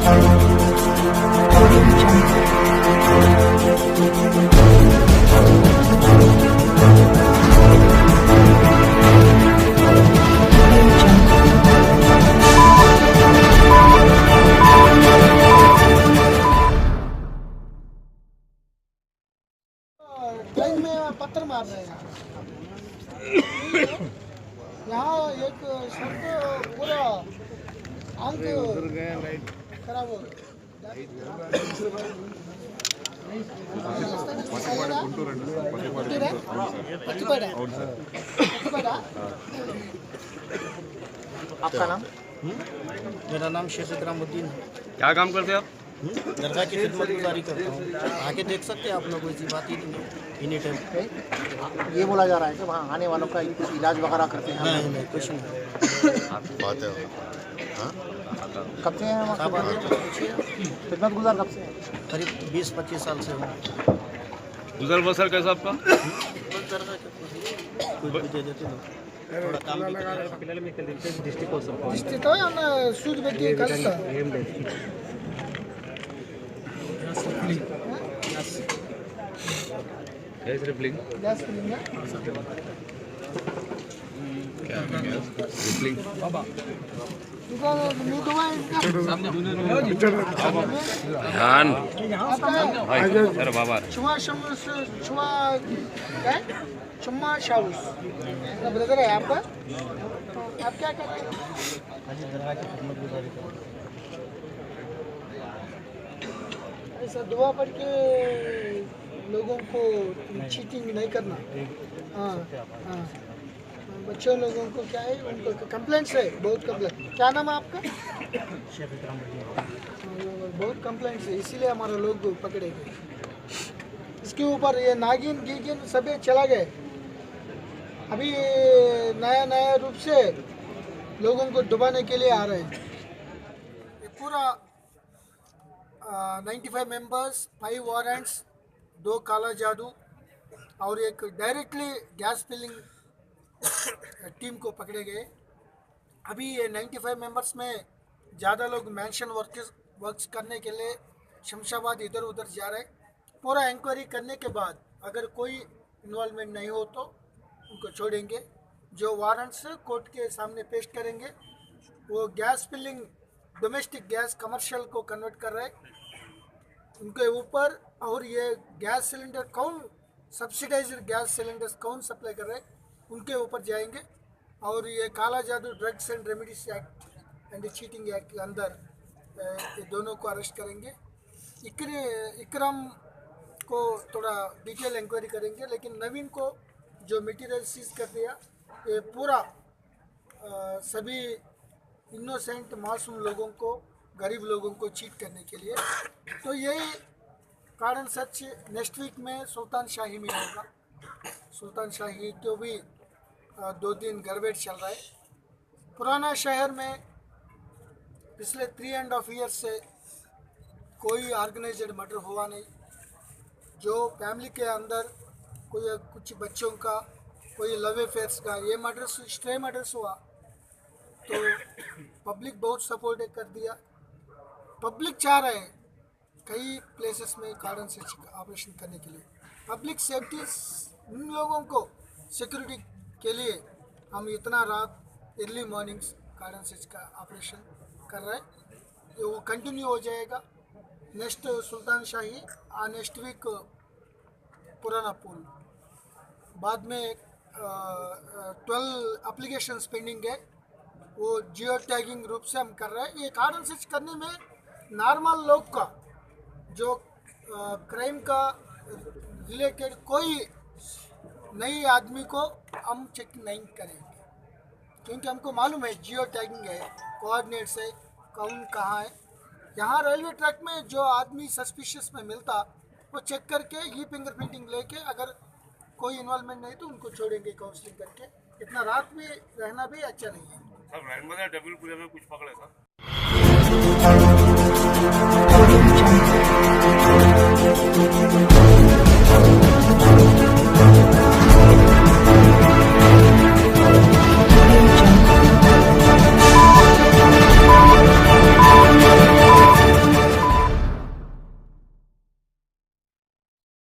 Train में पत्थर मार रहे हैं। यहाँ एक शब्द पूरा आंख खराब हो गया। आपका नाम? मेरा नाम शेख इकरामुद्दीन है। क्या काम करते हैं आप? दरगाह की खिदमत गुजारी करता हूँ। आके देख सकते हैं आप लोग, ऐसी बात ही नहीं है। एनी टाइम ये बोला जा रहा है कि वहाँ आने वालों का कुछ इलाज वगैरह करते हैं। नहीं कुछ नहीं। बात है। हाँ? कब से हैं वहाँ? खिदमत गुजार कब से हैं? करीब 20-25 साल से हूँ। गुजर बसर कैसा आपका? कुछ भी दे देते लोग। थोड़ा काम भी डिस्ट्रिक्ट है ना, सूद बेटी कलसा गैस रिफिलिंग गैस फिलिंग है। रिफिलिंग ध्यान सर बाबा चुम्मा शाउस ब्रदर है आपका। आप क्या करते हैं? दरगाह की खिदमत गुजारी करता हूँ। ऐसा दुआ पढ़ के लोगों को चीटिंग नहीं करना। हाँ हाँ, बच्चों लोगों को क्या है, उनको कंप्लेंट्स है, बहुत कंप्लेंट। क्या नाम है आपका? शेख इकरामुद्दीन। बहुत कंप्लेंट्स है, इसीलिए हमारे लोग पकड़े गए। इसके ऊपर ये नागिन गीगिन सभी चला गए। अभी नया रूप से लोगों को डुबाने के लिए आ रहे हैं। ये पूरा 95 मेंबर्स, 5 वारंट्स, 2 काला जादू और एक डायरेक्टली गैस फिलिंग टीम को पकड़े गए। अभी ये 95 मेंबर्स में ज़्यादा लोग मेंशन वर्क्स करने के लिए शमशाबाद इधर उधर जा रहे हैं। पूरा इंक्वायरी करने के बाद अगर कोई इन्वॉल्वमेंट नहीं हो तो उनको छोड़ेंगे। जो वारंट्स कोर्ट के सामने पेश करेंगे। वो gas filling domestic gas commercial को कन्वर्ट कर रहे हैं उनके ऊपर। और ये गैस सिलेंडर कौन सब्सिडाइज्ड गैस सिलेंडर्स कौन सप्लाई कर रहे हैं उनके ऊपर जाएंगे। और ये काला जादू drugs and remedies act and cheating act के अंदर ये दोनों को अरेस्ट करेंगे। इकराम को थोड़ा डिटेल इंक्वायरी करेंगे, लेकिन नवीन को जो मटेरियल सीज कर दिया ये पूरा सभी इनोसेंट मासूम लोगों को, गरीब लोगों को चीट करने के लिए। तो यही कारण सच नेक्स्ट वीक में सुल्तान शाही में होगा। सुल्तान शाही तो भी 2 दिन गड़बड़ चल रहा है। पुराना शहर में पिछले 3.5 ईयर्स से कोई ऑर्गेनाइज्ड मर्डर हुआ नहीं। जो फैमिली के अंदर कोई कुछ बच्चों का, कोई लव अफेयर्स का ये मर्डर्स, स्ट्रे मर्डर्स हुआ तो पब्लिक बहुत सपोर्ट कर दिया। पब्लिक चाह रहे हैं कई प्लेसेस में कार्डन सर्च ऑपरेशन करने के लिए। पब्लिक सेफ्टी, उन लोगों को सिक्योरिटी के लिए हम इतना रात अर्ली मॉर्निंग्स कार्डन सर्च का ऑपरेशन कर रहे हैं। वो कंटिन्यू हो जाएगा। नेक्स्ट सुल्तान शाही, नेक्स्ट वीक पुराना पुल, बाद में 12 एप्लीकेशंस पेंडिंग है। वो जियो टैगिंग रूप से हम कर रहे हैं। ये कार्डन सर्च करने में नॉर्मल लोग का जो क्राइम का रिलेटेड कोई नई आदमी को हम चेक नहीं करेंगे, क्योंकि हमको मालूम है जियो टैगिंग है, कोऑर्डिनेट्स है, कौन कहाँ है। यहाँ रेलवे ट्रैक में जो आदमी सस्पिशियस में मिलता वो चेक करके ही फिंगरप्रिंटिंग लेके अगर कोई इन्वॉल्वमेंट नहीं तो उनको छोड़ेंगे काउंसलिंग करके। इतना रात में रहना भी अच्छा नहीं है। सर डबलपुर में कुछ पकड़े सर?